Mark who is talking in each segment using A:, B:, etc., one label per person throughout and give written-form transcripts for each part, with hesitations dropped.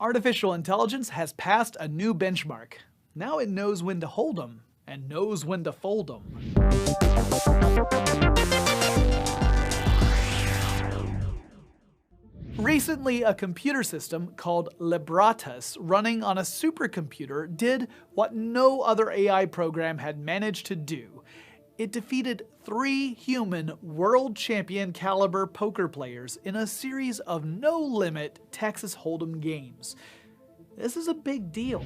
A: Artificial intelligence has passed a new benchmark. Now it knows when to hold 'em and knows when to fold 'em. Recently, a computer system called Libratus running on a supercomputer did what no other AI program had managed to do. It defeated 3 human world champion caliber poker players in a series of no-limit Texas Hold'em games. This is a big deal.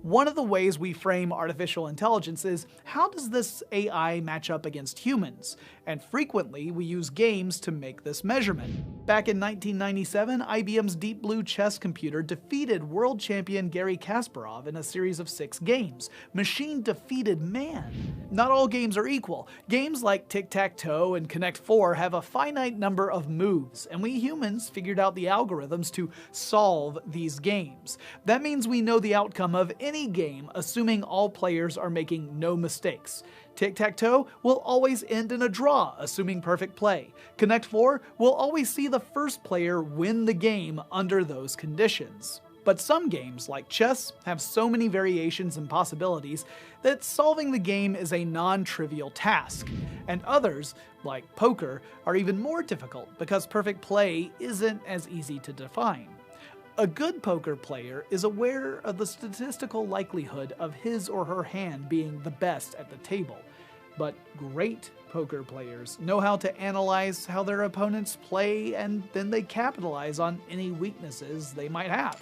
A: One of the ways we frame artificial intelligence is, how does this AI match up against humans? And frequently, we use games to make this measurement. Back in 1997, IBM's Deep Blue chess computer defeated world champion Garry Kasparov in a series of 6 games. Machine defeated man. Not all games are equal. Games like Tic-Tac-Toe and Connect 4 have a finite number of moves, and we humans figured out the algorithms to solve these games. That means we know the outcome of any game, assuming all players are making no mistakes. Tic-Tac-Toe will always end in a draw, assuming perfect play. Connect 4 will always see the first player win the game under those conditions. But some games, like chess, have so many variations and possibilities that solving the game is a non-trivial task. And others, like poker, are even more difficult because perfect play isn't as easy to define. A good poker player is aware of the statistical likelihood of his or her hand being the best at the table. But great poker players know how to analyze how their opponents play, and then they capitalize on any weaknesses they might have.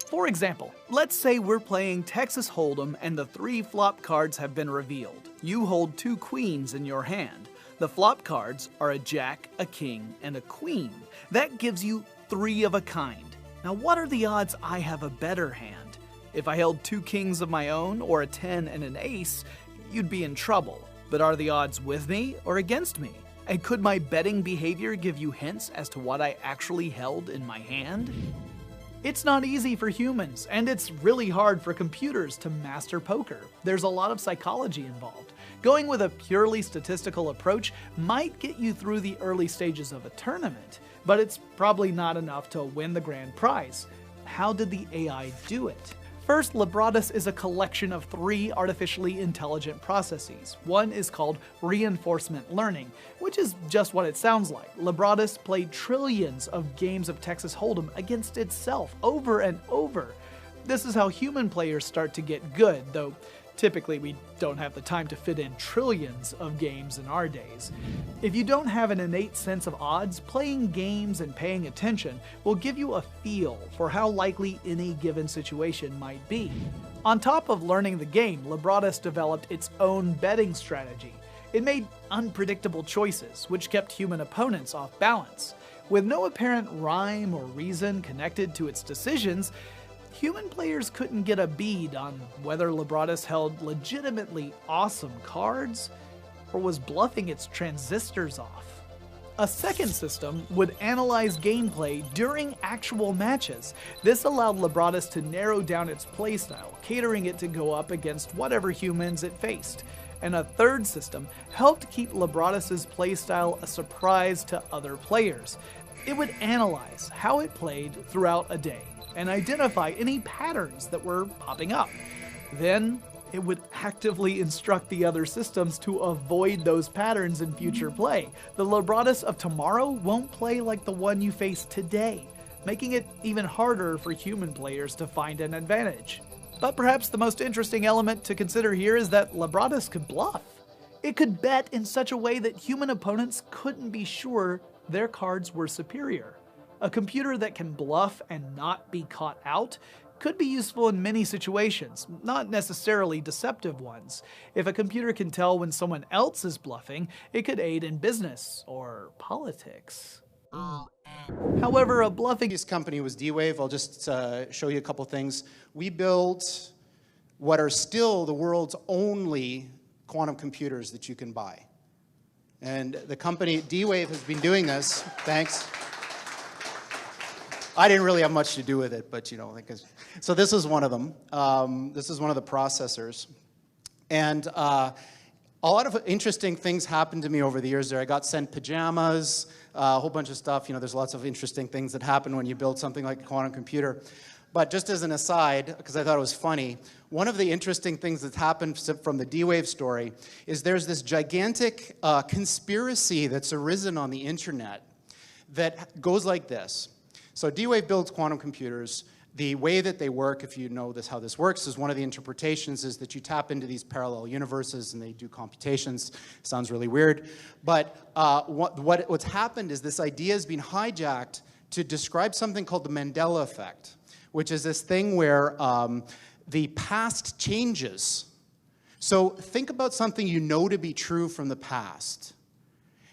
A: For example, let's say we're playing Texas Hold'em and the 3 flop cards have been revealed. You hold 2 queens in your hand. The flop cards are a jack, a king, and a queen. That gives you 3 of a kind. Now, what are the odds I have a better hand? If I held 2 kings of my own, or a 10 and an ace, you'd be in trouble. But are the odds with me or against me? And could my betting behavior give you hints as to what I actually held in my hand? It's not easy for humans, and it's really hard for computers to master poker. There's a lot of psychology involved. Going with a purely statistical approach might get you through the early stages of a tournament, but it's probably not enough to win the grand prize. How did the AI do it? First, Libratus is a collection of 3 artificially intelligent processes. One is called reinforcement learning, which is just what it sounds like. Libratus played trillions of games of Texas Hold'em against itself over and over. This is how human players start to get good, though typically we don't have the time to fit in trillions of games in our days. If you don't have an innate sense of odds, playing games and paying attention will give you a feel for how likely any given situation might be. On top of learning the game, Libratus developed its own betting strategy. It made unpredictable choices, which kept human opponents off balance. With no apparent rhyme or reason connected to its decisions, human players couldn't get a bead on whether Libratus held legitimately awesome cards or was bluffing its transistors off. A second system would analyze gameplay during actual matches. This allowed Libratus to narrow down its playstyle, catering it to go up against whatever humans it faced. And a third system helped keep Libratus's playstyle a surprise to other players. It would analyze how it played throughout a day and identify any patterns that were popping up. Then, it would actively instruct the other systems to avoid those patterns in future play. The Libratus of tomorrow won't play like the one you face today, making it even harder for human players to find an advantage. But perhaps the most interesting element to consider here is that Libratus could bluff. It could bet in such a way that human opponents couldn't be sure their cards were superior. A computer that can bluff and not be caught out could be useful in many situations, not necessarily deceptive ones. If a computer can tell when someone else is bluffing, it could aid in business or politics. However, a bluffing
B: company was D-Wave. I'll just show you a couple things. We built what are still the world's only quantum computers that you can buy. And the company D-Wave has been doing this. Thanks. I didn't really have much to do with it, but you know, so this is one of them. This is one of the processors. And a lot of interesting things happened to me over the years there. I got sent pajamas, a whole bunch of stuff. You know, there's lots of interesting things that happen when you build something like a quantum computer. But just as an aside, because I thought it was funny, one of the interesting things that's happened from the D-Wave story is there's this gigantic conspiracy that's arisen on the internet that goes like this. So D-Wave builds quantum computers. The way that they work, if you know how this works, is one of the interpretations is that you tap into these parallel universes and they do computations. Sounds really weird. But what's happened is this idea has been hijacked to describe something called the Mandela Effect, which is this thing where the past changes. So think about something you know to be true from the past.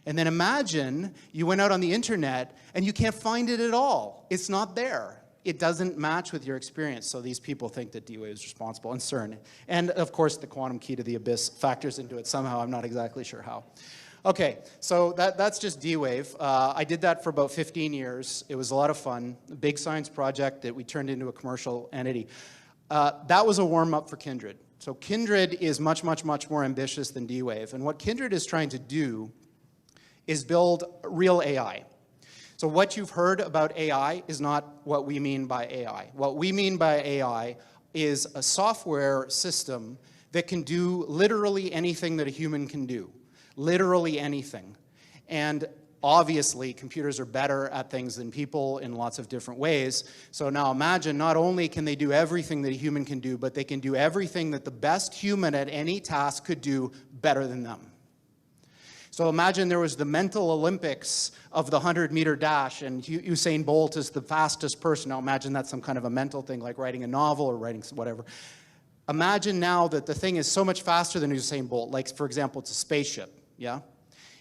B: And then imagine you went out on the internet and you can't find it at all. It's not there. It doesn't match with your experience. So these people think that D-Wave is responsible, and CERN. And of course, the quantum key to the abyss factors into it somehow. I'm not exactly sure how. Okay, so that's just D-Wave. I did that for about 15 years. It was a lot of fun. A big science project that we turned into a commercial entity. That was a warm-up for Kindred. So Kindred is much, much, much more ambitious than D-Wave. And what Kindred is trying to do is build real AI. So what you've heard about AI is not what we mean by AI. What we mean by AI is a software system that can do literally anything that a human can do. Literally anything. And obviously, computers are better at things than people in lots of different ways. So now imagine, not only can they do everything that a human can do, but they can do everything that the best human at any task could do better than them. So imagine there was the mental Olympics of the 100-meter dash, and Usain Bolt is the fastest person. Now imagine that's some kind of a mental thing, like writing a novel or writing whatever. Imagine now that the thing is so much faster than Usain Bolt. Like, for example, it's a spaceship, yeah?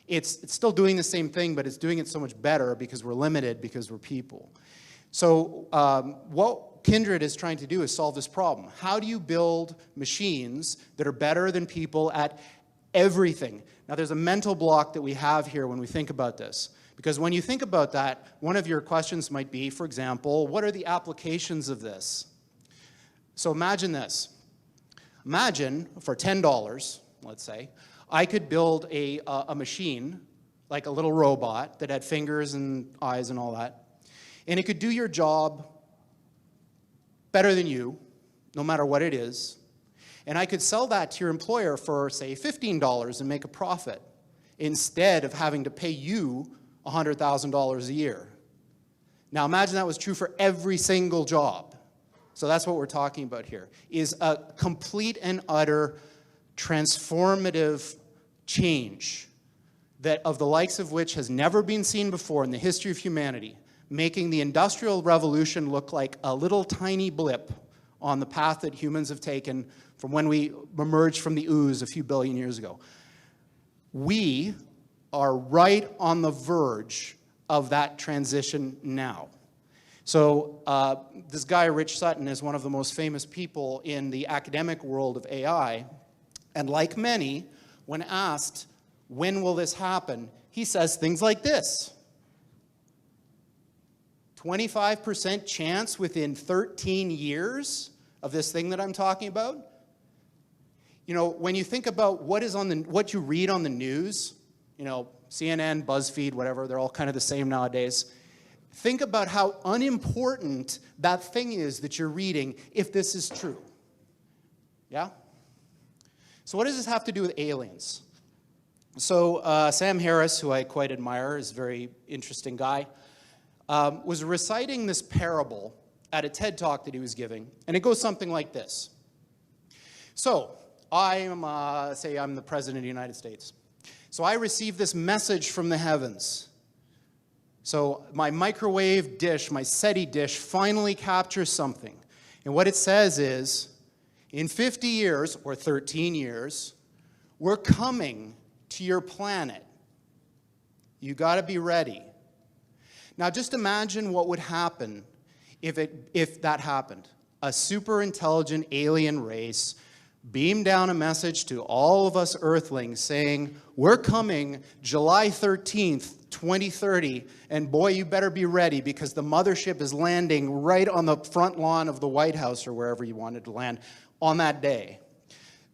B: It's still doing the same thing, but it's doing it so much better because we're limited, because we're people. So what Kindred is trying to do is solve this problem. How do you build machines that are better than people at everything? Now, there's a mental block that we have here when we think about this. Because when you think about that, one of your questions might be, for example, what are the applications of this? So imagine this. Imagine, for $10, let's say, I could build a machine, like a little robot, that had fingers and eyes and all that. And it could do your job better than you, no matter what it is. And I could sell that to your employer for, say, $15 and make a profit, instead of having to pay you $100,000 a year. Now imagine that was true for every single job. So that's what we're talking about here, is a complete and utter transformative change that of the likes of which has never been seen before in the history of humanity, making the Industrial Revolution look like a little tiny blip on the path that humans have taken from when we emerged from the ooze a few billion years ago. We are right on the verge of that transition now. So this guy, Rich Sutton, is one of the most famous people in the academic world of AI. And like many, when asked, when will this happen, he says things like this. 25% chance within 13 years of this thing that I'm talking about. You know, when you think about what you read on the news, you know, CNN, BuzzFeed, whatever, they're all kind of the same nowadays. Think about how unimportant that thing is that you're reading if this is true. Yeah? So what does this have to do with aliens? So Sam Harris, who I quite admire, is a very interesting guy, was reciting this parable at a TED Talk that he was giving, and it goes something like this. So, say I'm the President of the United States. So I receive this message from the heavens. So my microwave dish, my SETI dish, finally captures something. And what it says is, in 50 years, or 13 years, we're coming to your planet. You gotta be ready. Now just imagine what would happen if that happened. A super intelligent alien race beamed down a message to all of us Earthlings saying, we're coming July 13th, 2030, and boy, you better be ready because the mothership is landing right on the front lawn of the White House or wherever you wanted to land on that day.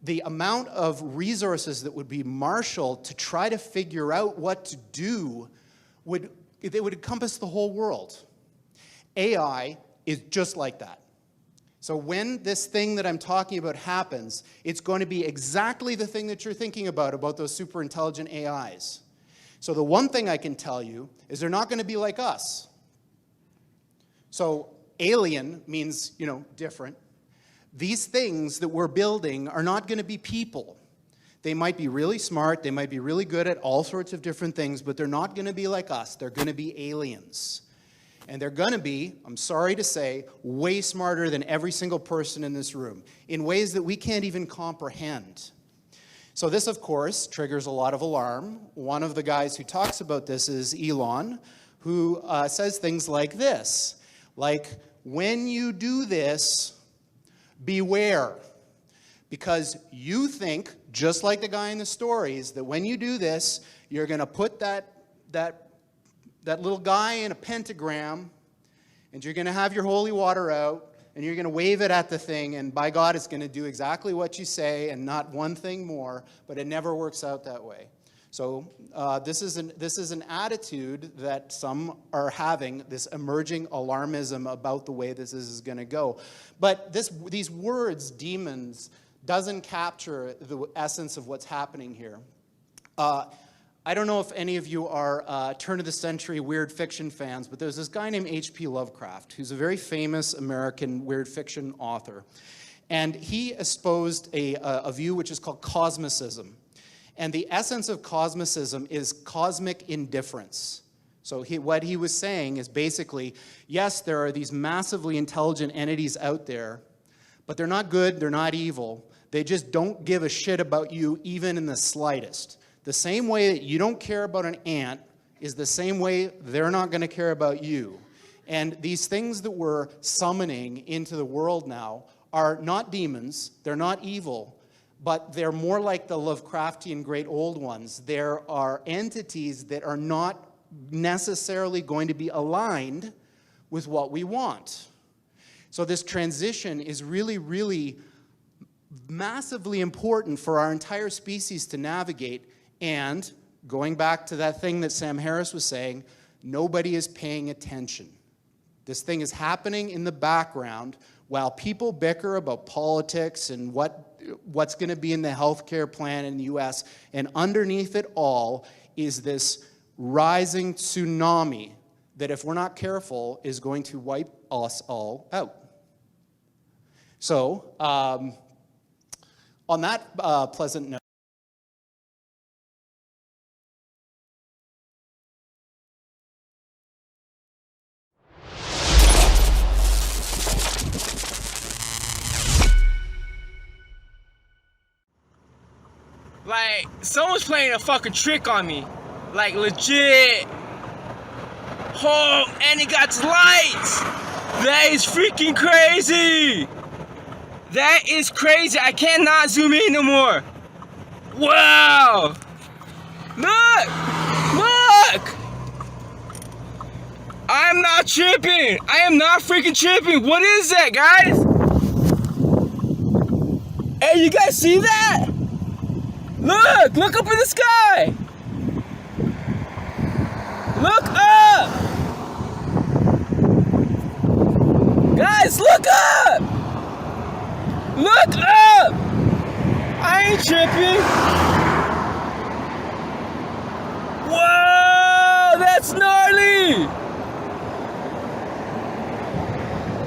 B: The amount of resources that would be marshaled to try to figure out what to do would encompass the whole world. AI is just like that. So when this thing that I'm talking about happens, it's going to be exactly the thing that you're thinking about those super intelligent AIs. So the one thing I can tell you is they're not going to be like us. So alien means, different. These things that we're building are not going to be people. They might be really smart, they might be really good at all sorts of different things, but they're not going to be like us. They're going to be aliens. And they're going to be, I'm sorry to say, way smarter than every single person in this room, in ways that we can't even comprehend. So this, of course, triggers a lot of alarm. One of the guys who talks about this is Elon, who says things like this, like, when you do this, beware. Because you think, just like the guy in the stories, that when you do this, you're going to put that little guy in a pentagram, and you're going to have your holy water out, and you're going to wave it at the thing, and by God, it's going to do exactly what you say and not one thing more, but it never works out that way. So this is an attitude that some are having, this emerging alarmism about the way this is going to go. But these words, demons, doesn't capture the essence of what's happening here. I don't know if any of you are turn-of-the-century weird fiction fans, but there's this guy named H.P. Lovecraft, who's a very famous American weird fiction author. And he espoused a view which is called cosmicism. And the essence of cosmicism is cosmic indifference. So what he was saying is basically, yes, there are these massively intelligent entities out there, but they're not good, they're not evil. They just don't give a shit about you even in the slightest. The same way that you don't care about an ant is the same way they're not going to care about you. And these things that we're summoning into the world now are not demons, they're not evil, but they're more like the Lovecraftian great old ones. There are entities that are not necessarily going to be aligned with what we want. So this transition is really, really massively important for our entire species to navigate. And going back to that thing that Sam Harris was saying, nobody is paying attention. This thing is happening in the background while people bicker about politics and what's going to be in the healthcare plan in the US. And underneath it all is this rising tsunami that, if we're not careful, is going to wipe us all out. So, on that pleasant note,
C: like, someone's playing a fucking trick on me. Like, legit. Oh, and it got lights. That is freaking crazy. That is crazy. I cannot zoom in no more. Wow. Look. Look. I'm not tripping. I am not freaking tripping. What is that, guys? Hey, you guys see that? Look up in the sky. Look up. Guys, look up. Look up. I ain't tripping. Whoa, that's gnarly.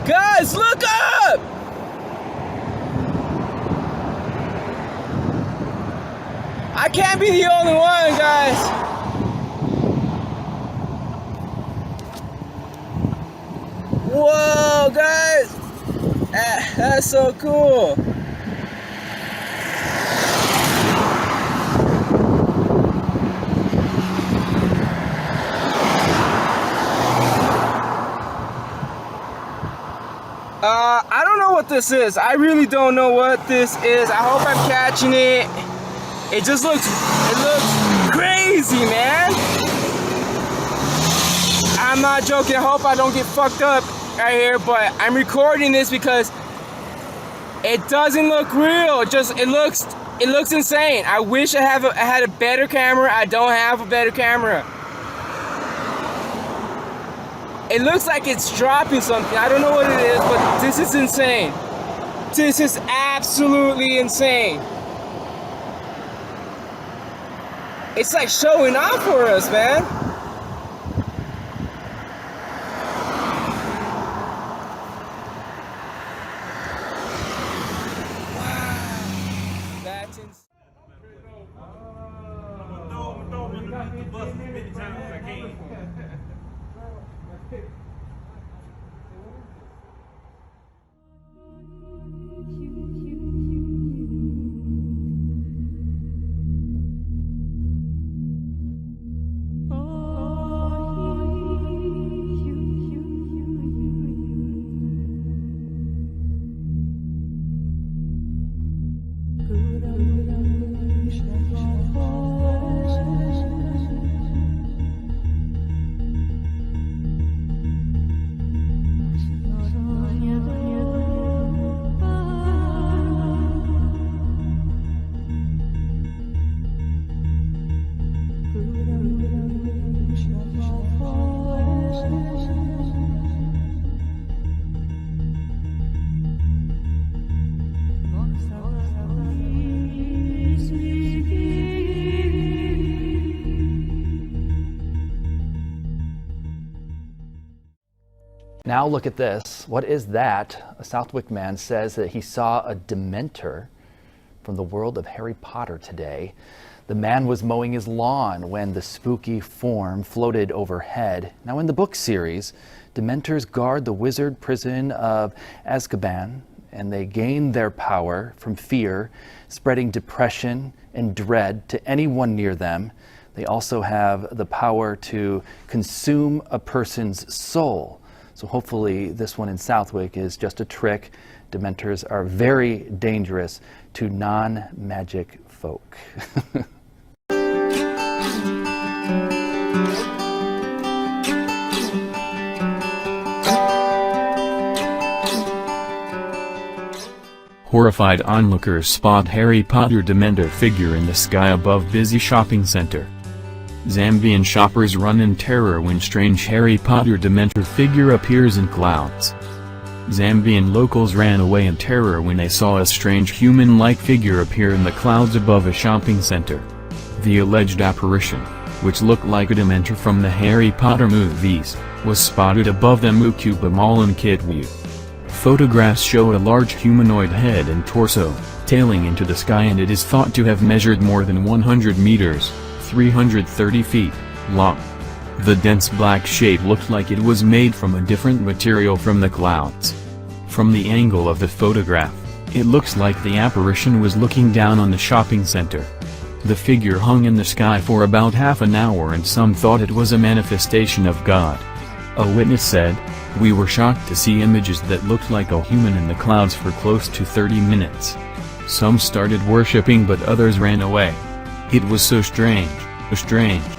C: Guys, look up. I can't be the only one, guys. Whoa, guys. That's so cool. I don't know what this is. I really don't know what this is. I hope I'm catching it. It looks crazy, man. I'm not joking. I hope I don't get fucked up right here, but I'm recording this because it doesn't look real. It looks insane. I wish I had a better camera. I don't have a better camera. It looks like it's dropping something. I don't know what it is, but this is insane. This is absolutely insane. It's like showing off for us, man. Wow. That's insane.
D: Now look at this. What is that? A Southwick man says that he saw a Dementor from the world of Harry Potter today. The man was mowing his lawn when the spooky form floated overhead. Now in the book series, Dementors guard the wizard prison of Azkaban, and they gain their power from fear, spreading depression and dread to anyone near them. They also have the power to consume a person's soul. So hopefully this one in Southwick is just a trick. Dementors are very dangerous to non-magic folk.
E: Horrified onlookers spot Harry Potter Dementor figure in the sky above busy shopping center. Zambian shoppers run in terror when strange Harry Potter Dementor figure appears in clouds. Zambian locals ran away in terror when they saw a strange human-like figure appear in the clouds above a shopping center. The alleged apparition, which looked like a Dementor from the Harry Potter movies, was spotted above the Mukuba Mall in Kitwe. Photographs show a large humanoid head and torso, tailing into the sky, and it is thought to have measured more than 100 meters. 330 feet, long. The dense black shape looked like it was made from a different material from the clouds. From the angle of the photograph, it looks like the apparition was looking down on the shopping center. The figure hung in the sky for about half an hour and some thought it was a manifestation of God. A witness said, "We were shocked to see images that looked like a human in the clouds for close to 30 minutes. Some started worshipping but others ran away. It was so strange, strange."